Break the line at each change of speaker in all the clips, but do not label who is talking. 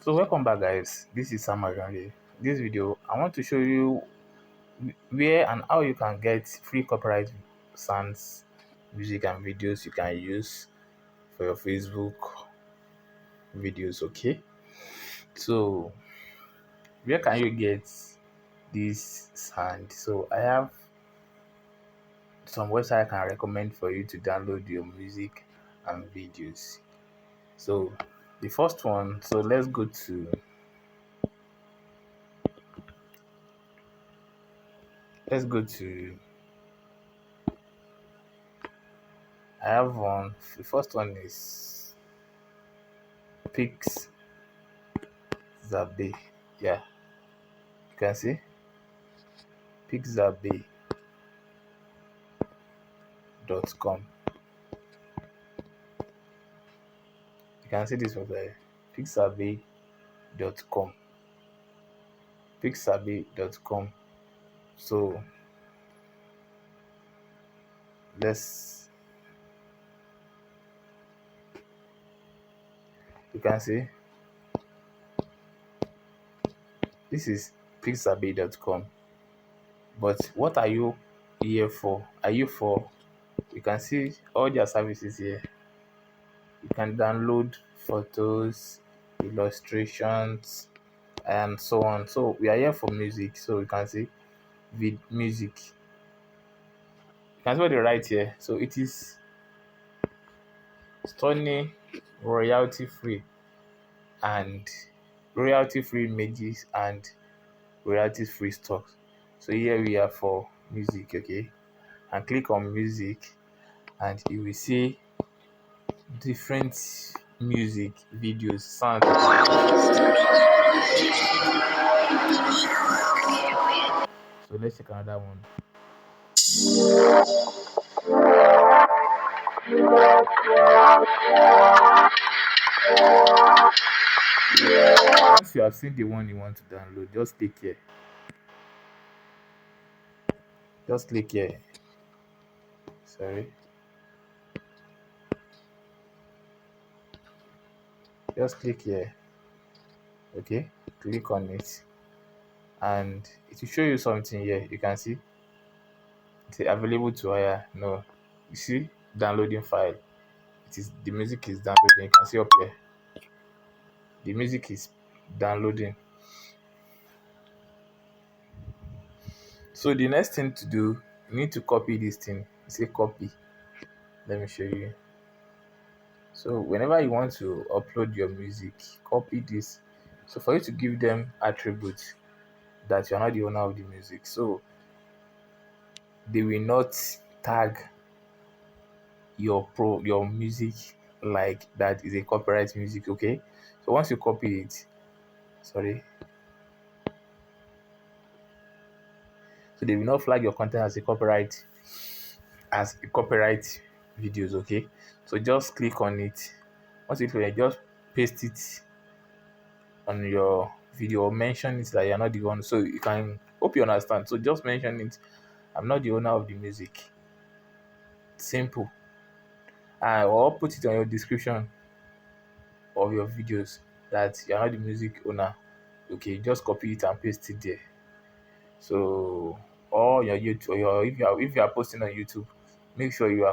So welcome back, guys. This is Sam Agande. This video I want to show you where and how you can get free copyright sounds, music and videos you can use for your Facebook videos. Okay, so where can you get this sound? So I have some website I can recommend for you to download your music and videos. So the first one, so let's go to I have one. The first one is Pixabay. Yeah, you can see pixabay.com. You can see this website, pixabay.com. Pixabay.com. So let's you can see this is pixabay.com. But what are you here for? Are you for You can see all their services here. You can download photos, illustrations, and so on. So we are here for music. So you can see music. You can see what they write here. So it is stunning, royalty free, and royalty free images and royalty free stocks. So here we are for music, okay? And click on music, and you will see different music videos, sound. So let's check another one. Once you have seen the one you want to download, just click here. Just click here. Sorry. Just click here. Okay. Click on it. And it will show you something here. You can see it's available to hire. No. You see downloading file. The music is downloading. You can see up here. The music is downloading. So the next thing to do, you need to copy this thing. You say copy. Let me show you. So whenever you want to upload your music, copy this. So for you to give them attributes that you're not the owner of the music, so they will not tag your music like that is a copyright music. Okay, so once you copy it, sorry, so they will not flag your content as a copyright videos. Okay, so just click on it. Once you click on it, just paste it on your video or mention it that you're not the one, so you can hope you understand. So just mention it, I'm not the owner of the music. Simple. Or put it on your description of your videos that you're not the music owner. Okay, just copy it and paste it there. So or your YouTube, or if you are posting on YouTube, make sure you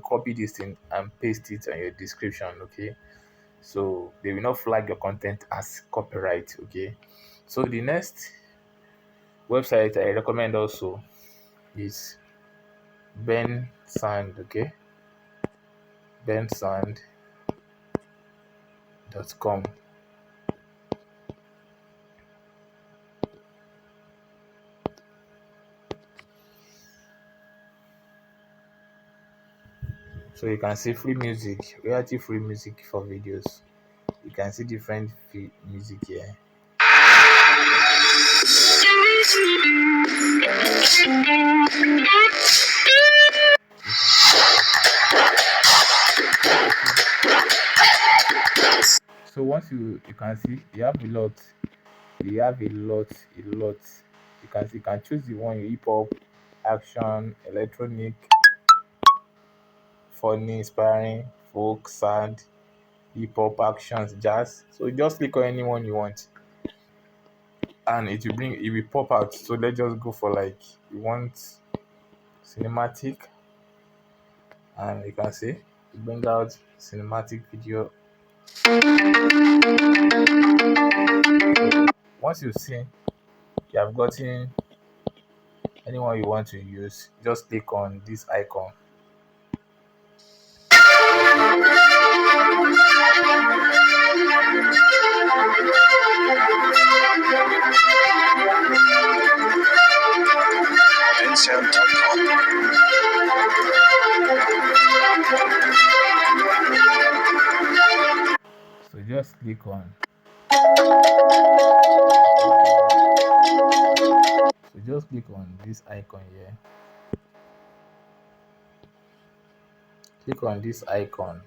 copy this thing and paste it on your description. Okay, so they will not flag your content as copyright. Okay, so the next website I recommend also is Ben Sand. Okay, bensand.com. So you can see free music, royalty free music for videos. You can see different music here. So once you can see you have a lot. You have a lot. You can choose the one you hip hop, action, electronic, funny, inspiring, folk, sad. hip hop, actions, jazz. So just click on anyone you want, and it will pop out. So let's just go for, like, you want cinematic, and you can see bring out cinematic video. Once you see you have gotten anyone you want to use, just click on this icon. So just click on. So just click on this icon here. Click on this icon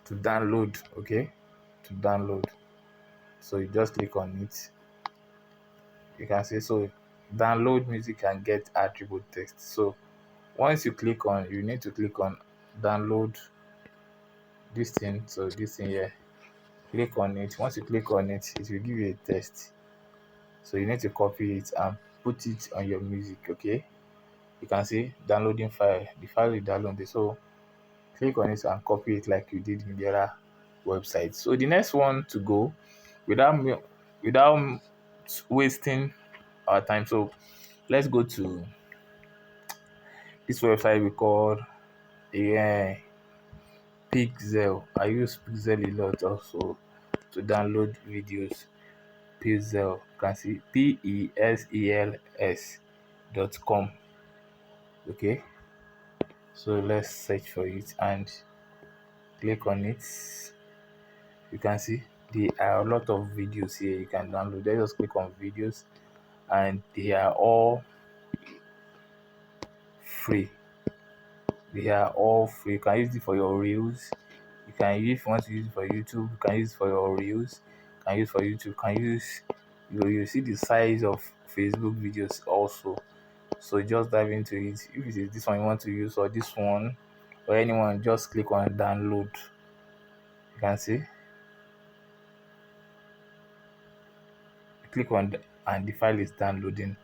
to download. Okay, to download. So you just click on it. You can see, so download music and get attribute text. So once you click on, you need to click on download this thing. So this thing here, click on it. Once you click on it, it will give you a text. So you need to copy it and put it on your music. Okay, you can see downloading file. The file is downloaded. So click on it and copy it like you did in the other website. So the next one to go, without wasting our time. So let's go to this website we call, yeah, Pixel. I use Pixel a lot also to download videos. Pixel, you can see PESELS.com. Okay, so let's search for it and click on it. You can see there are a lot of videos here you can download. Let's just click on videos, and they are all free. They are all free. You can use it for your reels. You can use, if you want to use it for YouTube, you can use it for your reels. You can use for YouTube. You can use, you see the size of Facebook videos also. So just dive into it. If it is this one you want to use, or this one, or anyone, just click on download. You can see, click on and the file is downloading.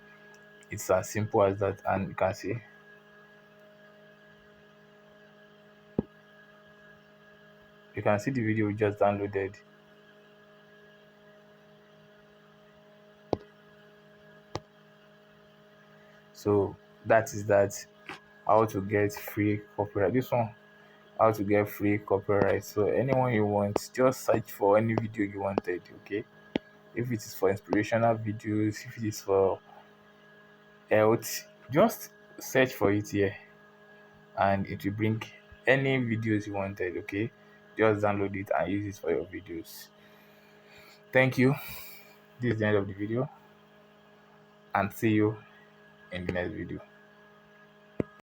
It's as simple as that. And you can see, the video we just downloaded. So that is that, how to get free copyright. This one, how to get free copyright. So anyone you want, just search for any video you wanted. Okay, if it is for inspirational videos, if it is for health, just search for it here, and it will bring any videos you wanted. Okay, just download it and use it for your videos. Thank you. This is the end of the video, and see you in the next video.